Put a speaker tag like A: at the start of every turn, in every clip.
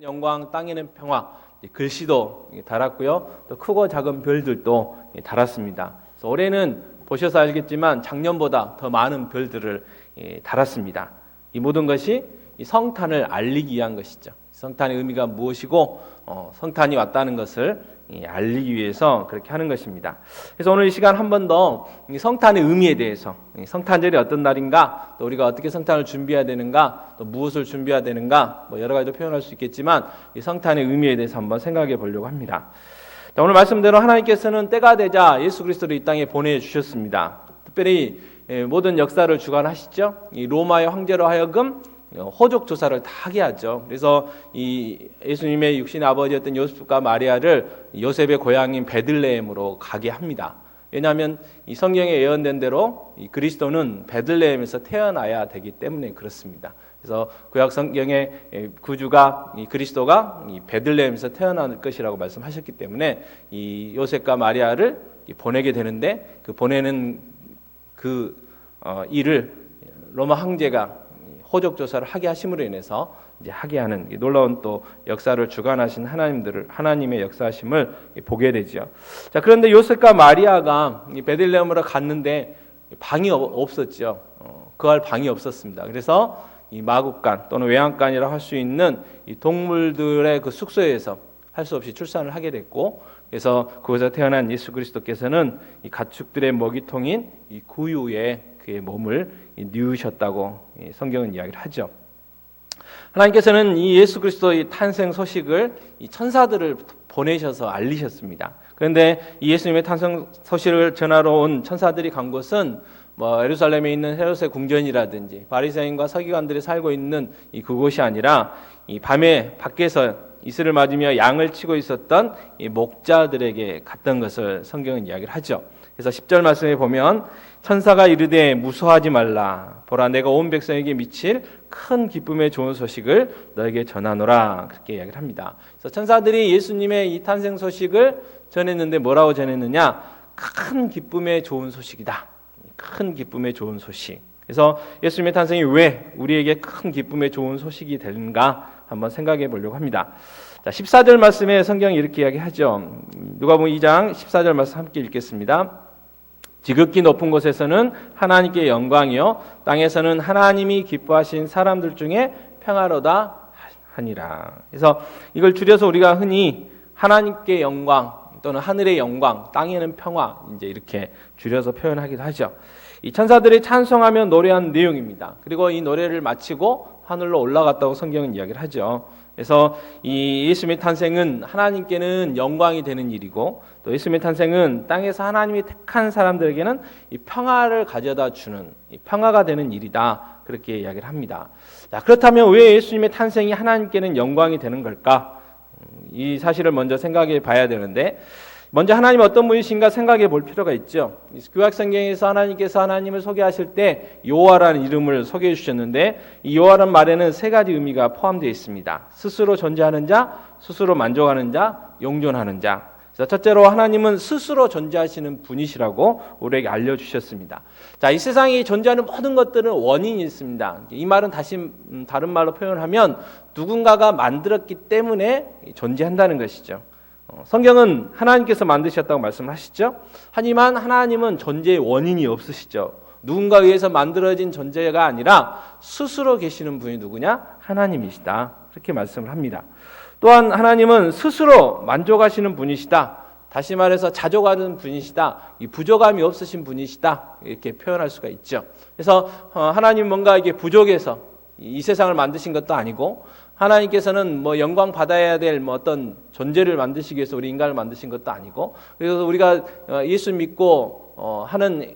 A: 영광, 땅에는 평화, 글씨도 달았고요. 또 크고 작은 별들도 달았습니다. 그래서 올해는 보셔서 알겠지만 작년보다 더 많은 별들을 달았습니다. 이 모든 것이 이 성탄을 알리기 위한 것이죠. 성탄의 의미가 무엇이고 성탄이 왔다는 것을 알리기 위해서 그렇게 하는 것입니다. 그래서 오늘 이 시간 한 번 더 성탄의 의미에 대해서, 성탄절이 어떤 날인가, 또 우리가 어떻게 성탄을 준비해야 되는가, 또 무엇을 준비해야 되는가, 여러 가지로 표현할 수 있겠지만 이 성탄의 의미에 대해서 한번 생각해 보려고 합니다. 자, 오늘 말씀대로 하나님께서는 때가 되자 예수 그리스도를 이 땅에 보내주셨습니다. 특별히 모든 역사를 주관하시죠. 이 로마의 황제로 하여금 호적 조사를 다 하게 하죠. 그래서 이 예수님의 육신의 아버지였던 요셉과 마리아를 요셉의 고향인 베들레헴으로 가게 합니다. 왜냐하면 이 성경에 예언된 대로 이 그리스도는 베들레헴에서 태어나야 되기 때문에 그렇습니다. 그래서 구약 성경의 구주가 이 그리스도가 이 베들레헴에서 태어날 것이라고 말씀하셨기 때문에 이 요셉과 마리아를 보내게 되는데 그 보내는 그 일을 로마 황제가 호적 조사를 하게 하심으로 인해서 이제 하게 하는 놀라운 또 역사를 주관하신 하나님의 역사하심을 보게 되죠. 자, 그런데 요셉과 마리아가 베들레헴으로 갔는데 방이 없었죠. 거할 방이 없었습니다. 그래서 이 마국간 또는 외양간이라 할 수 있는 이 동물들의 그 숙소에서 할 수 없이 출산을 하게 됐고, 그래서 거기서 태어난 예수 그리스도께서는 이 가축들의 먹이통인 이 구유에 그의 몸을 뉘우셨다고 성경은 이야기를 하죠. 하나님께서는 이 예수 그리스도의 탄생 소식을 이 천사들을 보내셔서 알리셨습니다. 그런데 이 예수님의 탄생 소식을 전하러 온 천사들이 간 곳은 예루살렘에 있는 헤롯의 궁전이라든지 바리새인과 서기관들이 살고 있는 이 그곳이 아니라 이 밤에 밖에서 이슬을 맞으며 양을 치고 있었던 이 목자들에게 갔던 것을 성경은 이야기를 하죠. 그래서 10절 말씀에 보면 천사가 이르되 무서워하지 말라. 보라, 내가 온 백성에게 미칠 큰 기쁨의 좋은 소식을 너에게 전하노라. 그렇게 이야기를 합니다. 그래서 천사들이 예수님의 이 탄생 소식을 전했는데 뭐라고 전했느냐? 큰 기쁨의 좋은 소식이다. 큰 기쁨의 좋은 소식. 그래서 예수님의 탄생이 왜 우리에게 큰 기쁨의 좋은 소식이 되는가 한번 생각해 보려고 합니다. 자, 14절 말씀에 성경이 이렇게 이야기하죠. 누가복음 2장 14절 말씀 함께 읽겠습니다. 지극히 높은 곳에서는 하나님께 영광이요 땅에서는 하나님이 기뻐하신 사람들 중에 평화로다 하니라. 그래서 이걸 줄여서 우리가 흔히 하나님께 영광 또는 하늘의 영광, 땅에는 평화 이제 이렇게 줄여서 표현하기도 하죠. 이 천사들이 찬송하며 노래한 내용입니다. 그리고 이 노래를 마치고 하늘로 올라갔다고 성경은 이야기를 하죠. 그래서 이 예수님의 탄생은 하나님께는 영광이 되는 일이고 또 예수님의 탄생은 땅에서 하나님이 택한 사람들에게는 이 평화를 가져다 주는 이 평화가 되는 일이다. 그렇게 이야기를 합니다. 자, 그렇다면 왜 예수님의 탄생이 하나님께는 영광이 되는 걸까? 이 사실을 먼저 생각해 봐야 되는데 먼저 하나님 어떤 분이신가 생각해 볼 필요가 있죠. 구약 성경에서 하나님께서 하나님을 소개하실 때 여호와라는 이름을 소개해 주셨는데 이 여호와라는 말에는 세 가지 의미가 포함되어 있습니다. 스스로 존재하는 자, 스스로 만족하는 자, 용존하는 자. 그래서 첫째로 하나님은 스스로 존재하시는 분이시라고 우리에게 알려주셨습니다. 자, 이 세상에 존재하는 모든 것들은 원인이 있습니다. 이 말은 다른 말로 표현하면 누군가가 만들었기 때문에 존재한다는 것이죠. 성경은 하나님께서 만드셨다고 말씀을 하시죠. 하지만 하나님은 존재의 원인이 없으시죠. 누군가에 의해서 만들어진 존재가 아니라 스스로 계시는 분이 누구냐? 하나님이시다. 그렇게 말씀을 합니다. 또한 하나님은 스스로 만족하시는 분이시다. 다시 말해서 자족하는 분이시다. 이 부족함이 없으신 분이시다. 이렇게 표현할 수가 있죠. 그래서 하나님 뭔가 이게 부족해서 이 세상을 만드신 것도 아니고 하나님께서는 영광 받아야 될 어떤 존재를 만드시기 위해서 우리 인간을 만드신 것도 아니고 그래서 우리가 예수 믿고 하는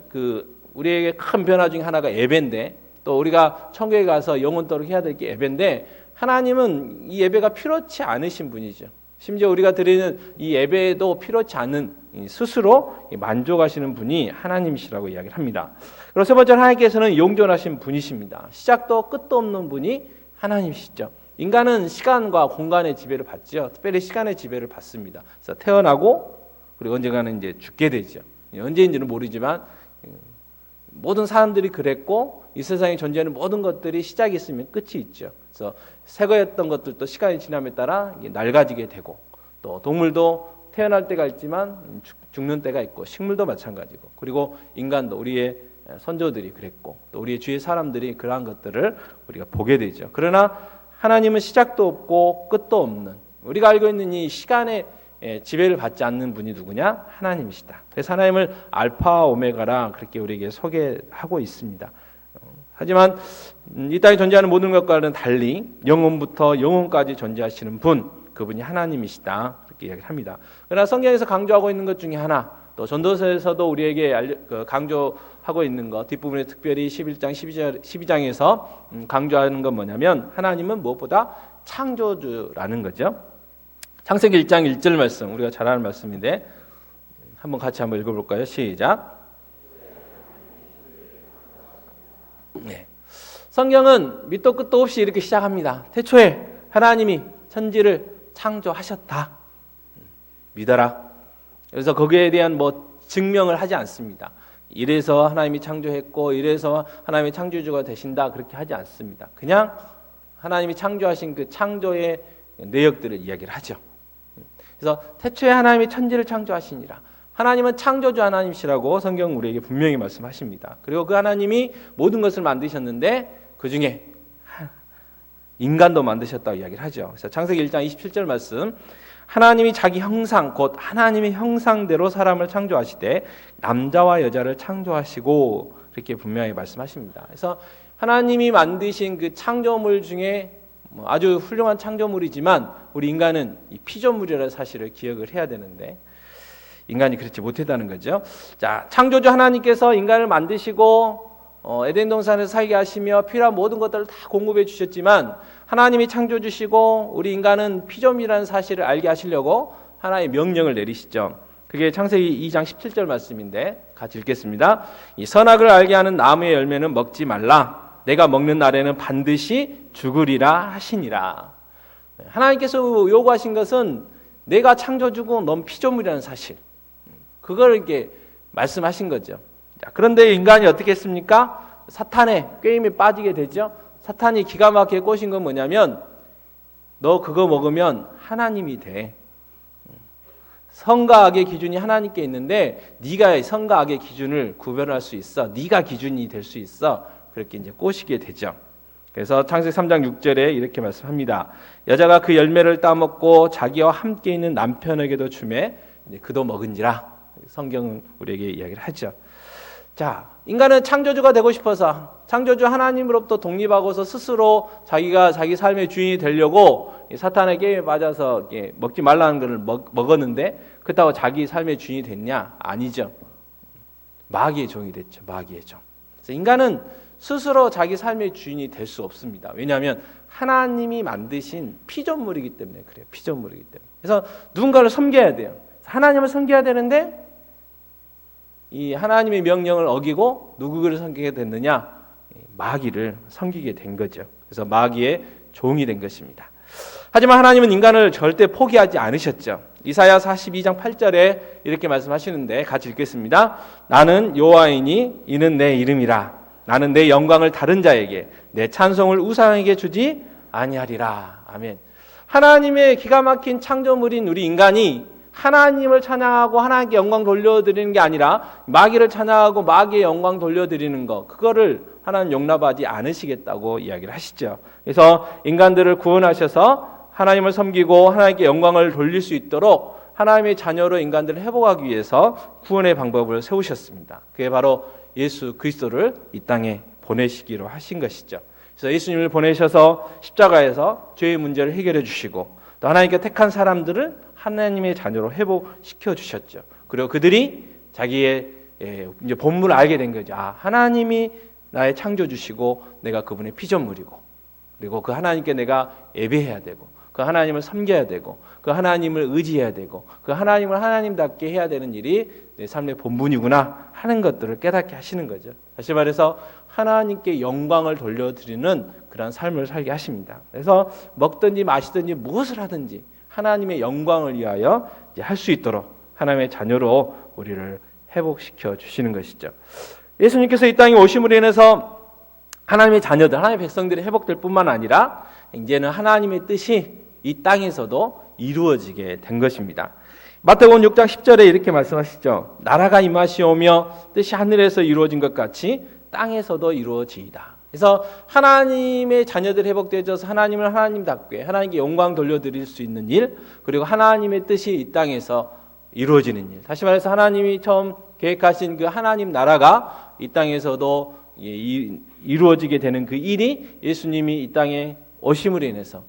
A: 우리에게 큰 변화 중에 하나가 예배인데 또 우리가 천국에 가서 영원토록 해야 될 게 예배인데 하나님은 이 예배가 필요치 않으신 분이죠. 심지어 우리가 드리는 이 예배도 필요치 않은 스스로 만족하시는 분이 하나님이시라고 이야기를 합니다. 그리고 세 번째 하나님께서는 용존하신 분이십니다. 시작도 끝도 없는 분이 하나님이시죠. 인간은 시간과 공간의 지배를 받죠. 특별히 시간의 지배를 받습니다. 그래서 태어나고 그리고 언젠가는 이제 죽게 되죠. 언제인지는 모르지만 모든 사람들이 그랬고 이 세상에 존재하는 모든 것들이 시작이 있으면 끝이 있죠. 그래서 새거였던 것들도 시간이 지남에 따라 낡아지게 되고, 또 동물도 태어날 때가 있지만 죽는 때가 있고, 식물도 마찬가지고, 그리고 인간도 우리의 선조들이 그랬고, 또 우리의 주위의 사람들이 그러한 것들을 우리가 보게 되죠. 그러나 하나님은 시작도 없고 끝도 없는, 우리가 알고 있는 이 시간의 지배를 받지 않는 분이 누구냐? 하나님이시다. 그래서 하나님을 알파 오메가라 그렇게 우리에게 소개하고 있습니다. 하지만 이 땅에 존재하는 모든 것과는 달리 영원부터 영원까지 존재하시는 분, 그분이 하나님이시다 그렇게 이야기를 합니다. 그러나 성경에서 강조하고 있는 것 중에 하나, 또 전도서에서도 우리에게 강조하고 있는 것, 뒷부분에 특별히 11장 12장에서 강조하는 건 뭐냐면, 하나님은 무엇보다 창조주라는 거죠. 창세기 1장 1절 말씀, 우리가 잘 아는 말씀인데 같이 한번 읽어볼까요? 시작. 네. 성경은 밑도 끝도 없이 이렇게 시작합니다. 태초에 하나님이 천지를 창조하셨다. 믿어라. 그래서 거기에 대한 증명을 하지 않습니다. 이래서 하나님이 창조했고 이래서 하나님이 창조주가 되신다 그렇게 하지 않습니다. 그냥 하나님이 창조하신 그 창조의 내역들을 이야기를 하죠. 그래서 태초에 하나님이 천지를 창조하시니라. 하나님은 창조주 하나님이시라고 성경은 우리에게 분명히 말씀하십니다. 그리고 그 하나님이 모든 것을 만드셨는데 그 중에 인간도 만드셨다고 이야기를 하죠. 그래서 창세기 1장 27절 말씀, 하나님이 자기 형상 곧 하나님의 형상대로 사람을 창조하시되 남자와 여자를 창조하시고 이렇게 분명히 말씀하십니다. 그래서 하나님이 만드신 그 창조물 중에 아주 훌륭한 창조물이지만 우리 인간은 이 피조물이라는 사실을 기억을 해야 되는데 인간이 그렇지 못했다는 거죠. 자, 창조주 하나님께서 인간을 만드시고 에덴 동산에서 살게 하시며 필요한 모든 것들을 다 공급해 주셨지만 하나님이 창조주시고 우리 인간은 피조물이라는 사실을 알게 하시려고 하나의 명령을 내리시죠. 그게 창세기 2장 17절 말씀인데 같이 읽겠습니다. 이 선악을 알게 하는 나무의 열매는 먹지 말라. 내가 먹는 날에는 반드시 죽으리라 하시니라. 하나님께서 요구하신 것은 내가 창조주고 넌 피조물이라는 사실, 그걸 이렇게 말씀하신 거죠. 자, 그런데 인간이 어떻게 했습니까? 사탄의 꾀임에 빠지게 되죠. 사탄이 기가 막히게 꼬신 건 뭐냐면, 너 그거 먹으면 하나님이 돼. 선과 악의 기준이 하나님께 있는데 네가 선과 악의 기준을 구별할 수 있어. 네가 기준이 될 수 있어. 그렇게 이제 꼬시게 되죠. 그래서 창세기 3장 6절에 이렇게 말씀합니다. 여자가 그 열매를 따먹고 자기와 함께 있는 남편에게도 주매 그도 먹은지라. 성경은 우리에게 이야기를 하죠. 자, 인간은 창조주가 되고 싶어서 창조주 하나님으로부터 독립하고서 스스로 자기가 자기 삶의 주인이 되려고 사탄의 게임에 빠져서 먹지 말라는 것을 먹었는데 그렇다고 자기 삶의 주인이 됐냐? 아니죠. 마귀의 종이 됐죠. 마귀의 종. 그래서 인간은 스스로 자기 삶의 주인이 될 수 없습니다. 왜냐하면 하나님이 만드신 피조물이기 때문에 그래요. 피조물이기 때문에. 그래서 누군가를 섬겨야 돼요. 하나님을 섬겨야 되는데 이 하나님의 명령을 어기고 누구를 섬기게 됐느냐? 마귀를 섬기게 된 거죠. 그래서 마귀의 종이 된 것입니다. 하지만 하나님은 인간을 절대 포기하지 않으셨죠. 이사야 42장 8절에 이렇게 말씀하시는데 같이 읽겠습니다. 나는 여호와이니 이는 내 이름이라. 나는 내 영광을 다른 자에게 내 찬송을 우상에게 주지 아니하리라. 아멘. 하나님의 기가 막힌 창조물인 우리 인간이 하나님을 찬양하고 하나님께 영광 돌려드리는 게 아니라 마귀를 찬양하고 마귀의 영광 돌려드리는 것, 그거를 하나님 용납하지 않으시겠다고 이야기를 하시죠. 그래서 인간들을 구원하셔서 하나님을 섬기고 하나님께 영광을 돌릴 수 있도록 하나님의 자녀로 인간들을 회복하기 위해서 구원의 방법을 세우셨습니다. 그게 바로 예수 그리스도를 이 땅에 보내시기로 하신 것이죠. 그래서 예수님을 보내셔서 십자가에서 죄의 문제를 해결해 주시고 또 하나님께 택한 사람들을 하나님의 자녀로 회복시켜 주셨죠. 그리고 그들이 자기의 이제 본문을 알게 된 거죠. 아, 하나님이 나의 창조주시고 내가 그분의 피조물이고, 그리고 그 하나님께 내가 예배해야 되고, 그 하나님을 섬겨야 되고, 그 하나님을 의지해야 되고, 그 하나님을 하나님답게 해야 되는 일이 내 삶의 본분이구나 하는 것들을 깨닫게 하시는 거죠. 다시 말해서 하나님께 영광을 돌려드리는 그런 삶을 살게 하십니다. 그래서 먹든지 마시든지 무엇을 하든지 하나님의 영광을 위하여 할 수 있도록 하나님의 자녀로 우리를 회복시켜 주시는 것이죠. 예수님께서 이 땅에 오심으로 인해서 하나님의 자녀들, 하나님의 백성들이 회복될 뿐만 아니라 이제는 하나님의 뜻이 이 땅에서도 이루어지게 된 것입니다. 마태복음 6장 10절에 이렇게 말씀하시죠. 나라가 임하시오며 뜻이 하늘에서 이루어진 것 같이 땅에서도 이루어지이다. 그래서 하나님의 자녀들 회복되어져서 하나님을 하나님답게 하나님께 영광 돌려드릴 수 있는 일, 그리고 하나님의 뜻이 이 땅에서 이루어지는 일. 다시 말해서 하나님이 처음 계획하신 그 하나님 나라가 이 땅에서도 이루어지게 되는 그 일이 예수님이 이 땅에 오심으로 인해서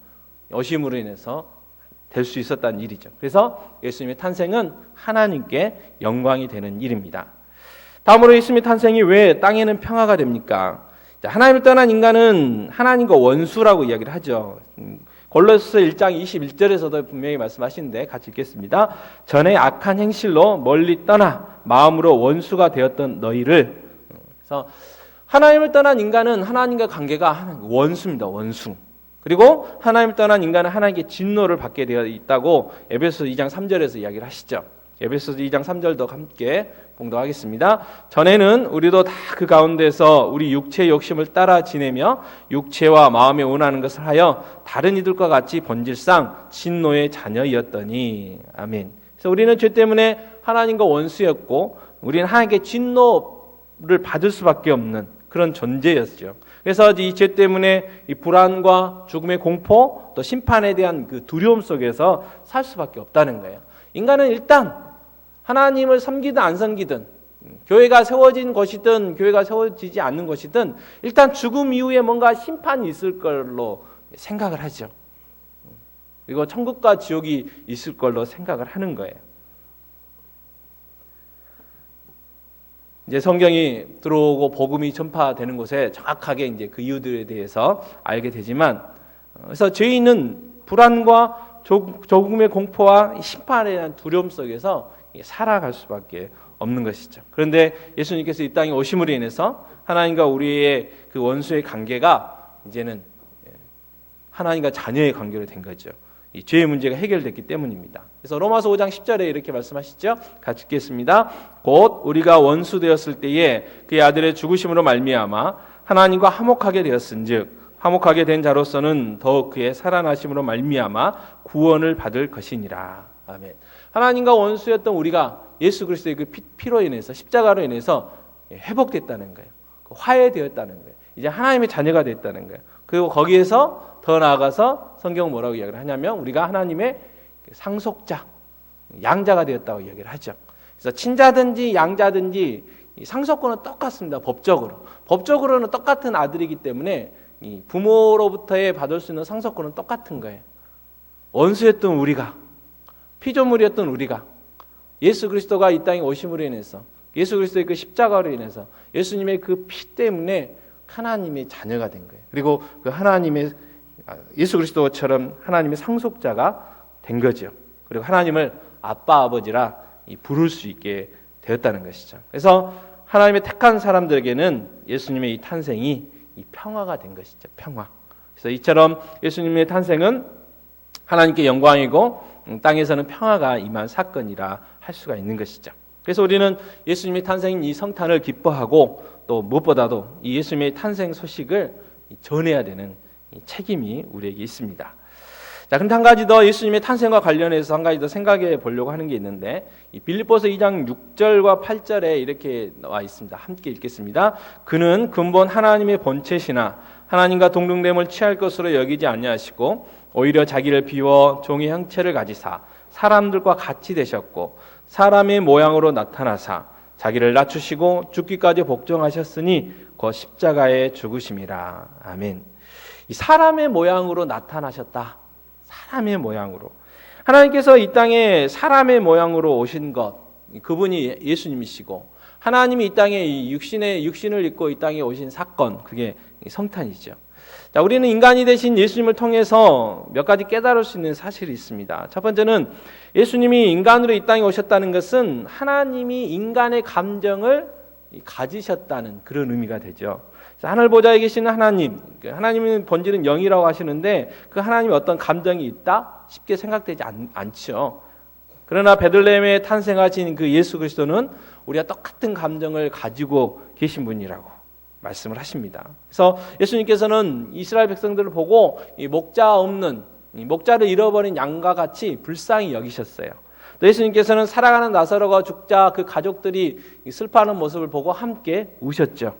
A: 될 수 있었다는 일이죠. 그래서 예수님의 탄생은 하나님께 영광이 되는 일입니다. 다음으로 예수님의 탄생이 왜 땅에는 평화가 됩니까? 하나님을 떠난 인간은 하나님과 원수라고 이야기를 하죠. 골로새 1장 21절에서도 분명히 말씀하시는데 같이 읽겠습니다. 전에 악한 행실로 멀리 떠나 마음으로 원수가 되었던 너희를. 그래서 하나님을 떠난 인간은 하나님과 관계가 원수입니다. 원수. 그리고 하나님을 떠난 인간은 하나님께 진노를 받게 되어 있다고 에베소서 2장 3절에서 이야기를 하시죠. 에베소서 2장 3절도 함께 봉독하겠습니다. 전에는 우리도 다 그 가운데서 우리 육체의 욕심을 따라 지내며 육체와 마음에 원하는 것을 하여 다른 이들과 같이 본질상 진노의 자녀이었더니. 아멘. 그래서 우리는 죄 때문에 하나님과 원수였고 우리는 하나님께 진노를 받을 수밖에 없는 그런 존재였죠. 그래서 이 죄 때문에 이 불안과 죽음의 공포 또 심판에 대한 그 두려움 속에서 살 수밖에 없다는 거예요. 인간은 일단 하나님을 섬기든 안 섬기든 교회가 세워진 것이든 교회가 세워지지 않는 것이든 일단 죽음 이후에 뭔가 심판이 있을 걸로 생각을 하죠. 그리고 천국과 지옥이 있을 걸로 생각을 하는 거예요. 이제 성경이 들어오고 복음이 전파되는 곳에 정확하게 이제 그 이유들에 대해서 알게 되지만, 그래서 죄인은 불안과 죽음의 공포와 심판에 대한 두려움 속에서 살아갈 수밖에 없는 것이죠. 그런데 예수님께서 이 땅에 오심으로 인해서 하나님과 우리의 그 원수의 관계가 이제는 하나님과 자녀의 관계로 된 거죠. 이 죄의 문제가 해결됐기 때문입니다. 그래서 로마서 5장 10절에 이렇게 말씀하시죠. 같이 읽겠습니다. 곧 우리가 원수 되었을 때에 그의 아들의 죽으심으로 말미암아 하나님과 화목하게 되었은즉 화목하게 된 자로서는 더욱 그의 살아나심으로 말미암아 구원을 받을 것이니라. 아멘. 하나님과 원수였던 우리가 예수 그리스도의 그 피로 인해서 십자가로 인해서 회복됐다는 거예요. 화해되었다는 거예요. 이제 하나님의 자녀가 됐다는 거예요. 그리고 거기에서 더 나아가서 성경은 뭐라고 이야기를 하냐면 우리가 하나님의 상속자, 양자가 되었다고 이야기를 하죠. 그래서 친자든지 양자든지 상속권은 똑같습니다. 법적으로는 똑같은 아들이기 때문에 이 부모로부터의 받을 수 있는 상속권은 똑같은 거예요. 원수였던 우리가, 피조물이었던 우리가 예수 그리스도가 이 땅에 오심으로 인해서 예수 그리스도의 그 십자가로 인해서 예수님의 그 피 때문에 하나님의 자녀가 된 거예요. 그리고 그 하나님의 예수 그리스도처럼 하나님의 상속자가 된 거죠. 그리고 하나님을 아빠 아버지라 부를 수 있게 되었다는 것이죠. 그래서 하나님의 택한 사람들에게는 예수님의 이 탄생이 이 평화가 된 것이죠. 평화. 그래서 이처럼 예수님의 탄생은 하나님께 영광이고 땅에서는 평화가 임한 사건이라 할 수가 있는 것이죠. 그래서 우리는 예수님의 탄생인 이 성탄을 기뻐하고 또 무엇보다도 이 예수님의 탄생 소식을 전해야 되는 책임이 우리에게 있습니다. 자, 그런데 한 가지 더 예수님의 탄생과 관련해서 한 가지 더 생각해 보려고 하는 게 있는데 이 빌립보서 2장 6절과 8절에 이렇게 나와 있습니다. 함께 읽겠습니다. 그는 근본 하나님의 본체시나 하나님과 동등됨을 취할 것으로 여기지 아니하시고 오히려 자기를 비워 종의 형체를 가지사 사람들과 같이 되셨고 사람의 모양으로 나타나사 자기를 낮추시고 죽기까지 복종하셨으니 그 십자가에 죽으심이라. 아멘. 이 사람의 모양으로 나타나셨다. 사람의 모양으로. 하나님께서 이 땅에 사람의 모양으로 오신 것, 그분이 예수님이시고 하나님이 이 땅에 육신을 입고 이 땅에 오신 사건, 그게 성탄이죠. 자, 우리는 인간이 되신 예수님을 통해서 몇 가지 깨달을 수 있는 사실이 있습니다. 첫 번째는 예수님이 인간으로 이 땅에 오셨다는 것은 하나님이 인간의 감정을 가지셨다는 그런 의미가 되죠. 하늘 보좌에 계시는 하나님, 하나님은 본질은 영이라고 하시는데 그 하나님이 어떤 감정이 있다? 쉽게 생각되지 않죠. 그러나 베들레헴에 탄생하신 그 예수 그리스도는 우리가 똑같은 감정을 가지고 계신 분이라고 말씀을 하십니다. 그래서 예수님께서는 이스라엘 백성들을 보고 이 목자 없는, 이 목자를 잃어버린 양과 같이 불쌍히 여기셨어요. 또 예수님께서는 살아가는 나사로가 죽자 그 가족들이 슬퍼하는 모습을 보고 함께 우셨죠.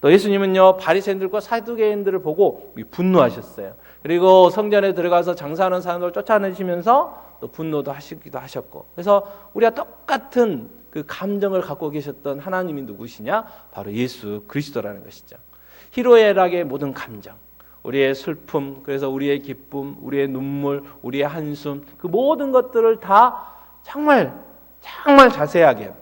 A: 또 예수님은요, 바리새인들과 사두개인들을 보고 분노하셨어요. 그리고 성전에 들어가서 장사하는 사람들을 쫓아내시면서 또 분노도 하시기도 하셨고, 그래서 우리가 똑같은 그 감정을 갖고 계셨던 하나님이 누구시냐? 바로 예수 그리스도라는 것이죠. 희로애락의 모든 감정, 우리의 슬픔, 그래서 우리의 기쁨, 우리의 눈물, 우리의 한숨, 그 모든 것들을 다 정말 자세하게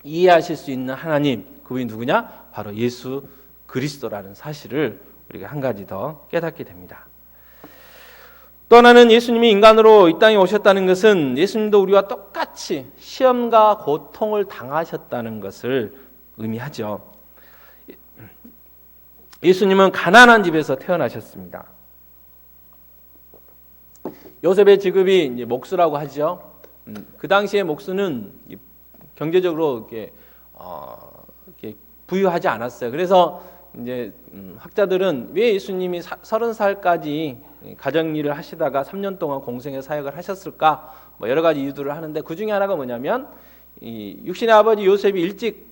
A: 이해하실 수 있는 하나님, 그분이 누구냐? 바로 예수 그리스도라는 사실을 우리가 한 가지 더 깨닫게 됩니다. 또 하나는 예수님이 인간으로 이 땅에 오셨다는 것은 예수님도 우리와 똑같이 시험과 고통을 당하셨다는 것을 의미하죠. 예수님은 가난한 집에서 태어나셨습니다. 요셉의 직업이 이제 목수라고 하죠. 그 당시의 목수는 경제적으로 이렇게 부유하지 않았어요. 그래서 이제 학자들은 왜 예수님이 30살까지 가정일을 하시다가 3년 동안 공생의 사역을 하셨을까? 뭐 여러 가지 이유들을 하는데 그 중에 하나가 뭐냐면 이 육신의 아버지 요셉이 일찍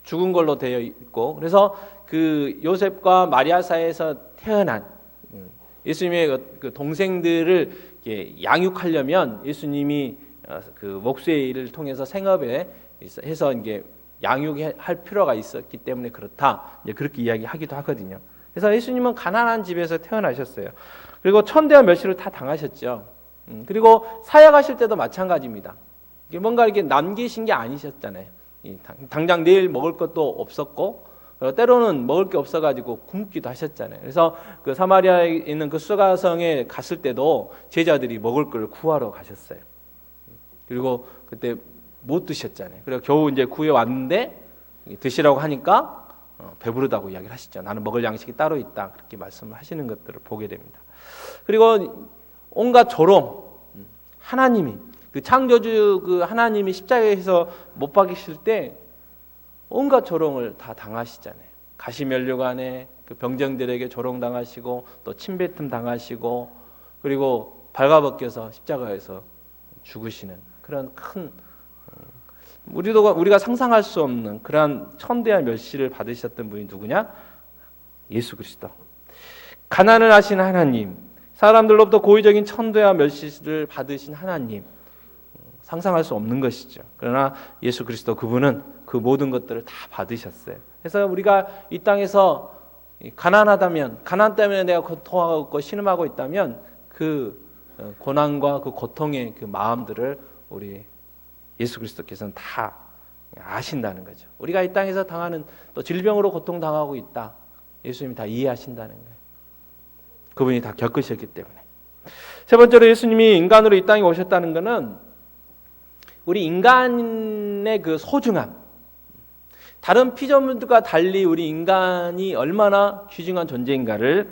A: 죽은 걸로 되어 있고, 그래서 그 요셉과 마리아 사이에서 태어난 예수님의 그 동생들을 양육하려면 예수님이 그 목수의 일을 통해서 생업에 해서 이게 양육할 필요가 있었기 때문에 그렇다, 이제 그렇게 이야기하기도 하거든요. 그래서 예수님은 가난한 집에서 태어나셨어요. 그리고 천대와 멸시를 다 당하셨죠. 그리고 사역하실 때도 마찬가지입니다. 뭔가 이렇게 남기신 게 아니셨잖아요. 당장 내일 먹을 것도 없었고, 때로는 먹을 게 없어가지고 굶기도 하셨잖아요. 그래서 그 사마리아에 있는 그 수가성에 갔을 때도 제자들이 먹을 걸 구하러 가셨어요. 그리고 그때 못 드셨잖아요. 그래서 겨우 이제 구해 왔는데 드시라고 하니까 배부르다고 이야기를 하시죠. 나는 먹을 양식이 따로 있다, 그렇게 말씀을 하시는 것들을 보게 됩니다. 그리고 온갖 조롱, 하나님이 그 창조주 그 하나님이 십자가에서 못 박이실 때 온갖 조롱을 다 당하시잖아요. 가시면류관에 그 병정들에게 조롱 당하시고 또 침뱉음 당하시고, 그리고 발가벗겨서 십자가에서 죽으시는 그런 큰 우리가 상상할 수 없는 그러한 천대한 멸시를 받으셨던 분이 누구냐? 예수 그리스도. 가난을 하신 하나님, 사람들로부터 고의적인 천대와 멸시를 받으신 하나님, 상상할 수 없는 것이죠. 그러나 예수 그리스도 그분은 그 모든 것들을 다 받으셨어요. 그래서 우리가 이 땅에서 가난하다면, 가난 때문에 내가 고통하고 있고 신음하고 있다면 그 고난과 그 고통의 그 마음들을 우리 예수 그리스도께서는 다 아신다는 거죠. 우리가 이 땅에서 당하는 또 질병으로 고통당하고 있다, 예수님이 다 이해하신다는 거예요. 그분이 다 겪으셨기 때문에. 세 번째로 예수님이 인간으로 이 땅에 오셨다는 것은 우리 인간의 그 소중함, 다른 피조물들과 달리 우리 인간이 얼마나 귀중한 존재인가를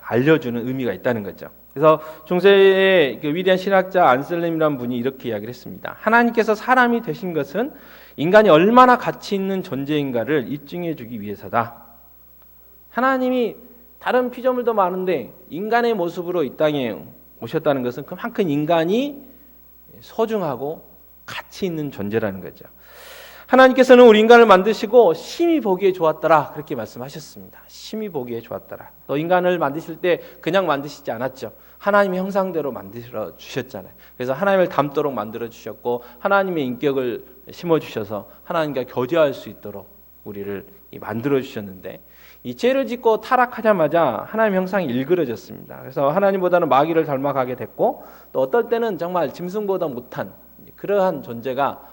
A: 알려주는 의미가 있다는 거죠. 그래서 중세의 그 위대한 신학자 안셀렘이라는 분이 이렇게 이야기를 했습니다. 하나님께서 사람이 되신 것은 인간이 얼마나 가치 있는 존재인가를 입증해 주기 위해서다. 하나님이 다른 피조물도 많은데 인간의 모습으로 이 땅에 오셨다는 것은 그만큼 인간이 소중하고 가치 있는 존재라는 거죠. 하나님께서는 우리 인간을 만드시고 심히 보기에 좋았더라, 그렇게 말씀하셨습니다. 심히 보기에 좋았더라. 또 인간을 만드실 때 그냥 만드시지 않았죠. 하나님의 형상대로 만들어 주셨잖아요. 그래서 하나님을 닮도록 만들어 주셨고 하나님의 인격을 심어 주셔서 하나님과 교제할 수 있도록 우리를 만들어 주셨는데, 이 죄를 짓고 타락하자마자 하나님의 형상이 일그러졌습니다. 그래서 하나님보다는 마귀를 닮아가게 됐고, 또 어떨 때는 정말 짐승보다 못한 그러한 존재가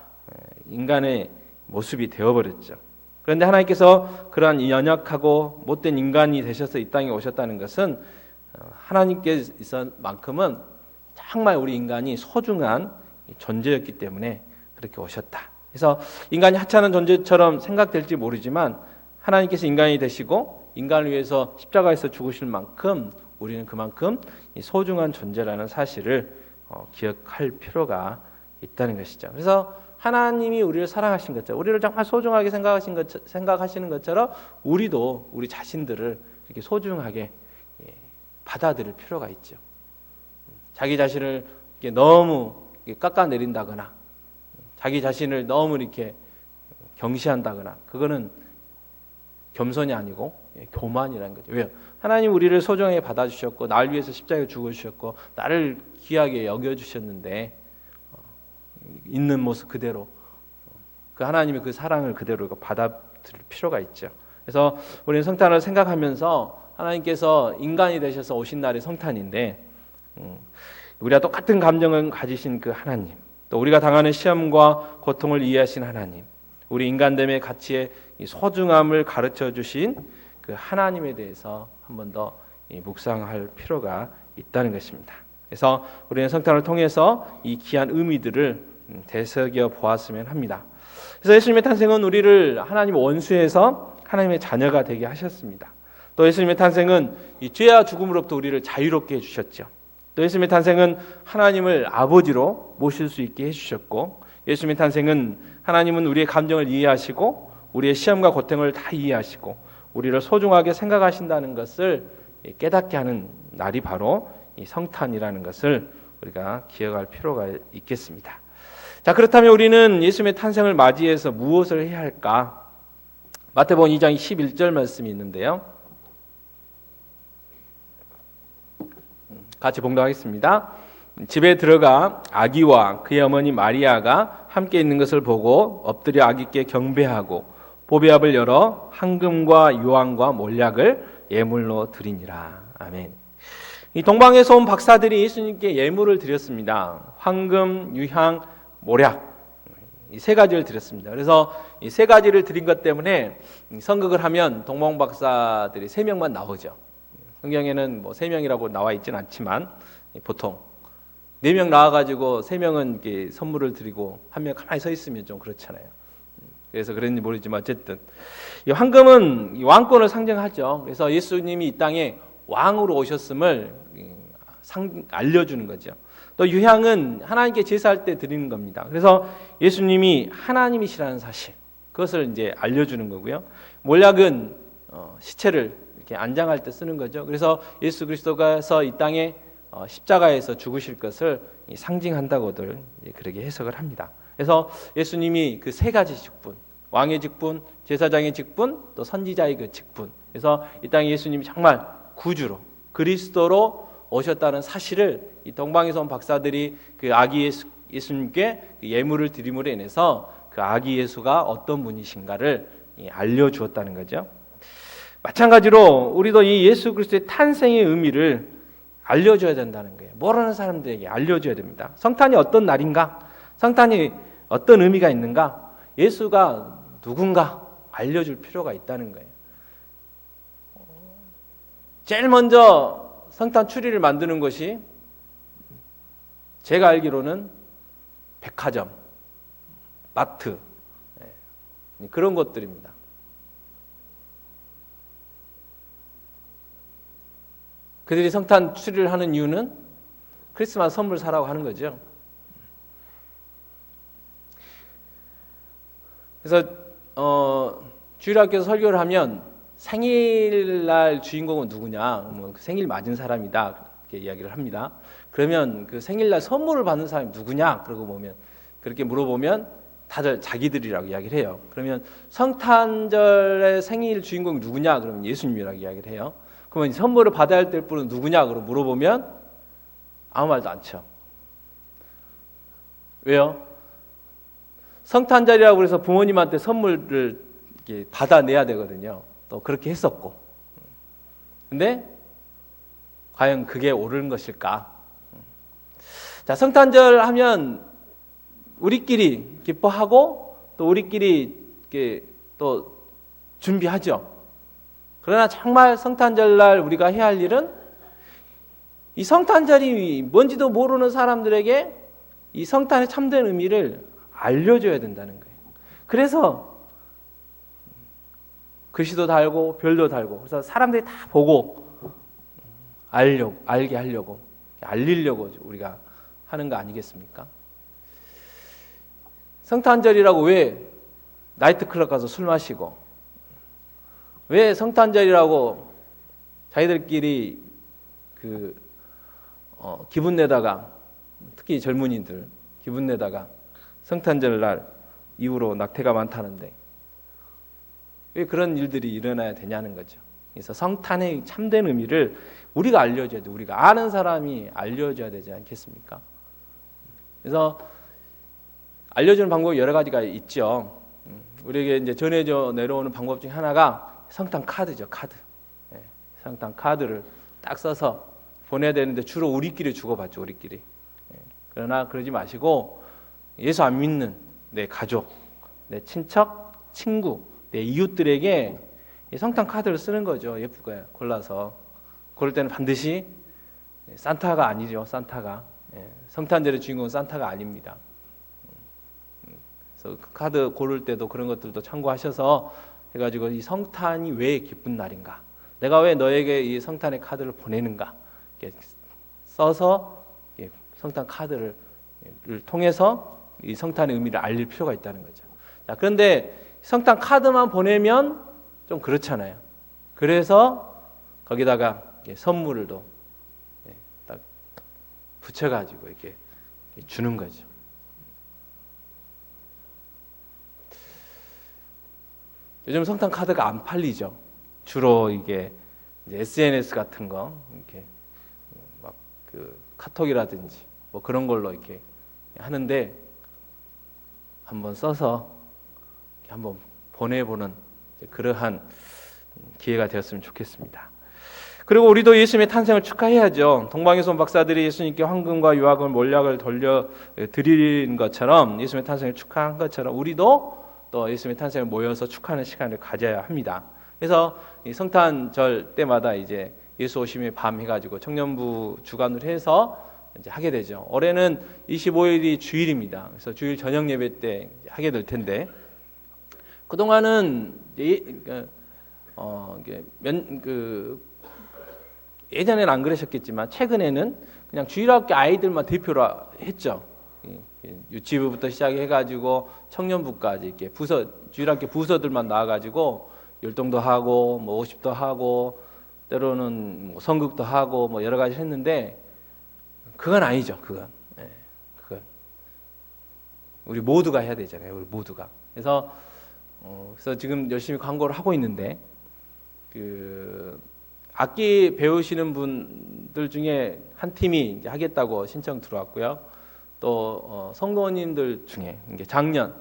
A: 인간의 모습이 되어버렸죠. 그런데 하나님께서 그러한 연약하고 못된 인간이 되셔서 이 땅에 오셨다는 것은 하나님께서만큼은 정말 우리 인간이 소중한 존재였기 때문에 그렇게 오셨다. 그래서 인간이 하찮은 존재처럼 생각될지 모르지만 하나님께서 인간이 되시고 인간을 위해서 십자가에서 죽으실 만큼 우리는 그만큼 소중한 존재라는 사실을 기억할 필요가 있다는 것이죠. 그래서 하나님이 우리를 사랑하신 것처럼, 우리를 정말 소중하게 생각하시는 것처럼 우리도 우리 자신들을 이렇게 소중하게 받아들일 필요가 있죠. 자기 자신을 이렇게 너무 깎아내린다거나 자기 자신을 너무 이렇게 경시한다거나 그거는 겸손이 아니고 교만이라는 거죠. 왜요? 하나님 우리를 소중하게 받아주셨고 나를 위해서 십자가에 죽어주셨고 나를 귀하게 여겨주셨는데 있는 모습 그대로 그 하나님의 그 사랑을 그대로 받아들일 필요가 있죠. 그래서 우리는 성탄을 생각하면서 하나님께서 인간이 되셔서 오신 날이 성탄인데 우리가 똑같은 감정을 가지신 그 하나님, 또 우리가 당하는 시험과 고통을 이해하신 하나님, 우리 인간됨의 가치의 소중함을 가르쳐 주신 그 하나님에 대해서 한 번 더 묵상할 필요가 있다는 것입니다. 그래서 우리는 성탄을 통해서 이 귀한 의미들을 되새겨 보았으면 합니다. 그래서 예수님의 탄생은 우리를 하나님의 원수에서 하나님의 자녀가 되게 하셨습니다. 또 예수님의 탄생은 이 죄와 죽음으로부터 우리를 자유롭게 해주셨죠. 또 예수님의 탄생은 하나님을 아버지로 모실 수 있게 해주셨고, 예수님의 탄생은 하나님은 우리의 감정을 이해하시고 우리의 시험과 고통을 다 이해하시고 우리를 소중하게 생각하신다는 것을 깨닫게 하는 날이 바로 이 성탄이라는 것을 우리가 기억할 필요가 있겠습니다. 자, 그렇다면 우리는 예수님의 탄생을 맞이해서 무엇을 해야 할까? 마태복음 2장 11절 말씀이 있는데요. 같이 봉독하겠습니다. 집에 들어가 아기와 그의 어머니 마리아가 함께 있는 것을 보고 엎드려 아기께 경배하고 보배압을 열어 황금과 유황과 몰약을 예물로 드리니라. 아멘. 이 동방에서 온 박사들이 예수님께 예물을 드렸습니다. 황금, 유향, 몰약 이 세 가지를 드렸습니다. 그래서 이 세 가지를 드린 것 때문에 성극을 하면 동방 박사들이 3명만 나오죠. 성경에는 뭐 3명이라고 나와 있지는 않지만 보통 4명 나와가지고 3명은 이렇게 선물을 드리고 1명 가만히 서 있으면 좀 그렇잖아요. 그래서 그랬는지 모르지만 어쨌든 이 황금은 이 왕권을 상징하죠. 그래서 예수님이 이 땅에 왕으로 오셨음을 알려주는 거죠. 또 유향은 하나님께 제사할 때 드리는 겁니다. 그래서 예수님이 하나님이시라는 사실 그것을 이제 알려주는 거고요. 몰약은 시체를 이렇게 안장할 때 쓰는 거죠. 그래서 예수 그리스도가서 이 땅에 십자가에서 죽으실 것을 상징한다고들 그렇게 해석을 합니다. 그래서 예수님이 그 3가지 직분, 왕의 직분, 제사장의 직분, 또 선지자의 그 직분. 그래서 이 땅에 예수님이 정말 구주로 그리스도로 오셨다는 사실을 이 동방에서 온 박사들이 그 아기 예수님께 그 예물을 드림으로 인해서 그 아기 예수가 어떤 분이신가를 알려주었다는 거죠. 마찬가지로 우리도 이 예수 그리스도의 탄생의 의미를 알려줘야 된다는 거예요. 모르는 사람들에게 알려줘야 됩니다. 성탄이 어떤 날인가? 성탄이 어떤 의미가 있는가? 예수가 누군가 알려줄 필요가 있다는 거예요. 제일 먼저 성탄 추리를 만드는 것이 제가 알기로는 백화점, 마트 그런 것들입니다. 그들이 성탄 추리를 하는 이유는 크리스마스 선물 사라고 하는 거죠. 그래서 주일학교에서 설교를 하면 생일날 주인공은 누구냐? 뭐 생일 맞은 사람이다 이렇게 이야기를 합니다. 그러면 그 생일날 선물을 받는 사람이 누구냐? 그러고 보면 그렇게 물어보면 다들 자기들이라고 이야기를 해요. 그러면 성탄절의 생일 주인공이 누구냐? 그러면 예수님이라고 이야기를 해요. 그러면 선물을 받아야 할 분은 누구냐? 그러고 물어보면 아무 말도 안 쳐. 왜요? 성탄절이라고 해서 부모님한테 선물을 이렇게 받아내야 되거든요. 또 그렇게 했었고. 근데 과연 그게 옳은 것일까? 자, 성탄절 하면 우리끼리 기뻐하고 또 우리끼리 이렇게 또 준비하죠. 그러나 정말 성탄절날 우리가 해야 할 일은 이 성탄절이 뭔지도 모르는 사람들에게 이 성탄의 참된 의미를 알려줘야 된다는 거예요. 그래서 글씨도 달고 별도 달고 그래서 사람들이 다 보고 알게 하려고 알리려고 우리가 하는 거 아니겠습니까? 성탄절이라고 왜 나이트클럽 가서 술 마시고, 왜 성탄절이라고 자기들끼리 기분 내다가, 특히 젊은이들 기분 내다가 성탄절 날 이후로 낙태가 많다는데 왜 그런 일들이 일어나야 되냐는 거죠. 그래서 성탄의 참된 의미를 우리가 알려줘야 돼. 우리가 아는 사람이 알려줘야 되지 않겠습니까? 그래서 알려주는 방법이 여러 가지가 있죠. 우리에게 이제 전해져 내려오는 방법 중에 하나가 성탄 카드죠. 카드. 성탄 카드를 딱 써서 보내야 되는데 주로 우리끼리 주고받죠. 우리끼리. 그러나 그러지 마시고 예수 안 믿는 내 가족, 내 친척, 친구, 내 이웃들에게 성탄 카드를 쓰는 거죠. 예쁘게 골라서. 그럴 때는 반드시 산타가 아니죠. 산타가. 성탄절의 주인공은 산타가 아닙니다. 그래서 카드 고를 때도 그런 것들도 참고하셔서 해가지고 이 성탄이 왜 기쁜 날인가? 내가 왜 너에게 이 성탄의 카드를 보내는가? 이렇게 써서 성탄 카드를 통해서 이 성탄의 의미를 알릴 필요가 있다는 거죠. 자, 그런데 성탄 카드만 보내면 좀 그렇잖아요. 그래서 거기다가 선물도 딱 붙여가지고 이렇게 주는 거죠. 요즘 성탄 카드가 안 팔리죠. 주로 이게 SNS 같은 거, 이렇게 막 카톡이라든지 뭐 그런 걸로 이렇게 하는데 한번 써서 한번 보내보는 그러한 기회가 되었으면 좋겠습니다. 그리고 우리도 예수님의 탄생을 축하해야죠. 동방의 박사들이 예수님께 황금과 유황을 몰약을 돌려 드리는 것처럼 예수님의 탄생을 축하한 것처럼 우리도 또 예수님의 탄생을 모여서 축하하는 시간을 가져야 합니다. 그래서 이 성탄절 때마다 이제 예수 오심의 밤 해가지고 청년부 주관으로 해서 이제 하게 되죠. 올해는 25일이 주일입니다. 그래서 주일 저녁 예배 때 하게 될 텐데 그동안은 예전에는 안 그러셨겠지만 최근에는 그냥 주일학교 아이들만 대표로 했죠. 유치부부터 시작해가지고 청년부까지 이렇게 주일학교 부서들만 나와가지고 율동도 하고 뭐 50도 하고 때로는 뭐 성극도 하고 뭐 여러 가지 했는데 그건 아니죠. 그건 우리 모두가 해야 되잖아요. 우리 모두가. 그래서 지금 열심히 광고를 하고 있는데 악기 배우시는 분들 중에 한 팀이 이제 하겠다고 신청 들어왔고요. 또 성도님들 중에 작년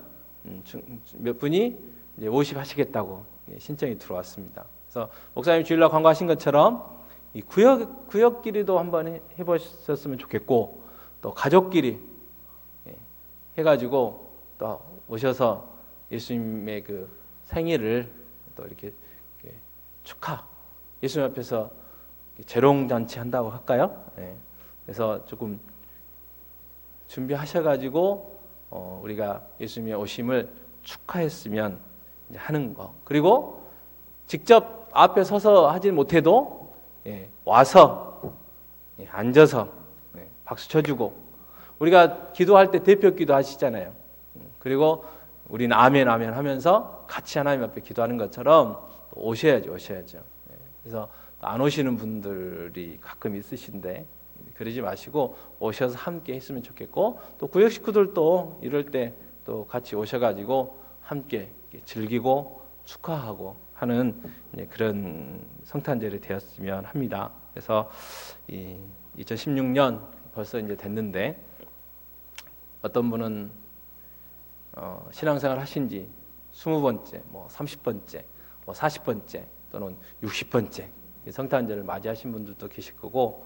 A: 몇 분이 이제 50 하시겠다고 신청이 들어왔습니다. 그래서 목사님 주일날 광고하신 것처럼 이 구역끼리도 한번 해보셨으면 좋겠고 또 가족끼리 해가지고 또 오셔서 예수님의 그 생일을 또 이렇게 축하 예수님 앞에서 재롱잔치 한다고 할까요? 그래서 조금 준비하셔가지고 우리가 예수님의 오심을 축하했으면 하는 거. 그리고 직접 앞에 서서 하지 못해도 와서 앉아서 박수 쳐주고 우리가 기도할 때 대표 기도하시잖아요. 그리고 우리는 아멘 아멘 하면서 같이 하나님 앞에 기도하는 것처럼 오셔야죠. 그래서 안 오시는 분들이 가끔 있으신데 그러지 마시고 오셔서 함께 했으면 좋겠고 또 구역 식구들도 이럴 때 또 같이 오셔가지고 함께 즐기고 축하하고 하는 그런 성탄절이 되었으면 합니다. 그래서 2016년 벌써 이제 됐는데 어떤 분은 신앙생활 하신 지 20번째, 뭐 30번째, 뭐 40번째 또는 60번째 성탄절을 맞이하신 분들도 계실 거고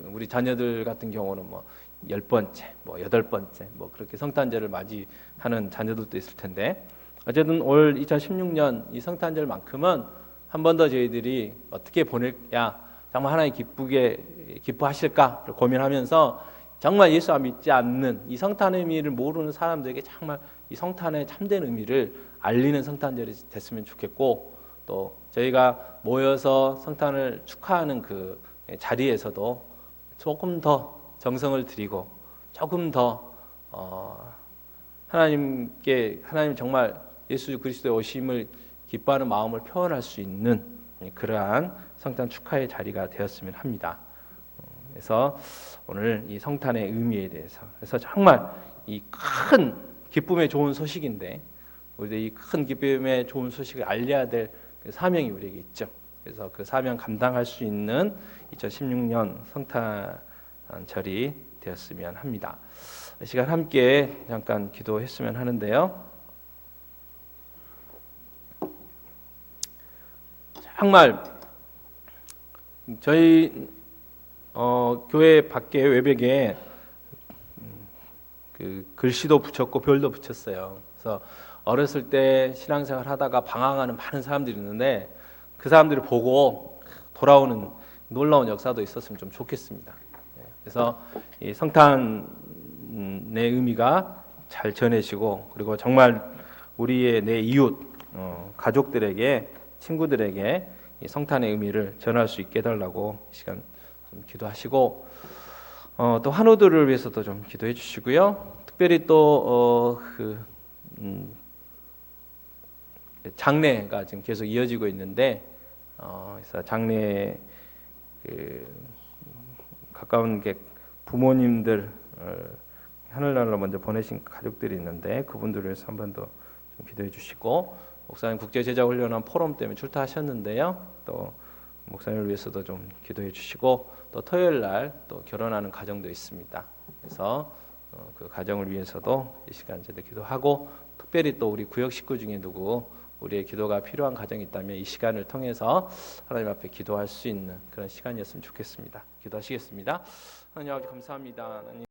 A: 우리 자녀들 같은 경우는 뭐 10번째, 뭐 8번째 뭐 그렇게 성탄절을 맞이하는 자녀들도 있을 텐데 어쨌든 올 2016년 이 성탄절만큼은 한 번 더 저희들이 어떻게 보낼야 정말 하나님 기뻐하실까를 고민하면서 정말 예수 안 믿지 않는 이 성탄의 의미를 모르는 사람들에게 정말 이 성탄의 참된 의미를 알리는 성탄절이 됐으면 좋겠고 또 저희가 모여서 성탄을 축하하는 그 자리에서도 조금 더 정성을 들이고 조금 더 하나님 정말 예수 그리스도의 오심을 기뻐하는 마음을 표현할 수 있는 그러한 성탄 축하의 자리가 되었으면 합니다. 그래서 오늘 이 성탄의 의미에 대해서, 그래서 정말 이 큰 기쁨의 좋은 소식인데 우리도 이 큰 기쁨의 좋은 소식을 알려야 될 사명이 우리에게 있죠. 그래서 그 사명 감당할 수 있는 2016년 성탄절이 되었으면 합니다. 이 시간 함께 잠깐 기도했으면 하는데요. 정말 저희 교회 밖에 외벽에 그 글씨도 붙였고 별도 붙였어요. 그래서 어렸을 때 신앙생활 하다가 방황하는 많은 사람들이 있는데 그 사람들을 보고 돌아오는 놀라운 역사도 있었으면 좀 좋겠습니다. 그래서 이 성탄의 의미가 잘 전해지고, 그리고 정말 우리의 내 이웃, 가족들에게, 친구들에게 이 성탄의 의미를 전할 수 있게 해달라고 이 시간 좀 기도하시고, 또 환우들을 위해서도 좀 기도해 주시고요. 특별히 또 장례가 지금 계속 이어지고 있는데, 그래서 장례 가까운 게 부모님들 하늘나라로 먼저 보내신 가족들이 있는데 그분들을 위해서 한 번 더 좀 기도해 주시고, 목사님 국제제자훈련원 포럼 때문에 출타하셨는데요. 또 목사님을 위해서도 좀 기도해 주시고, 또 토요일 날 또 결혼하는 가정도 있습니다. 그래서 그 가정을 위해서도 이 시간 제대 기도하고, 특별히 또 우리 구역 식구 중에 누구 우리의 기도가 필요한 가정이 있다면 이 시간을 통해서 하나님 앞에 기도할 수 있는 그런 시간이었으면 좋겠습니다. 기도하시겠습니다. 하나님 아버지 감사합니다. 하나님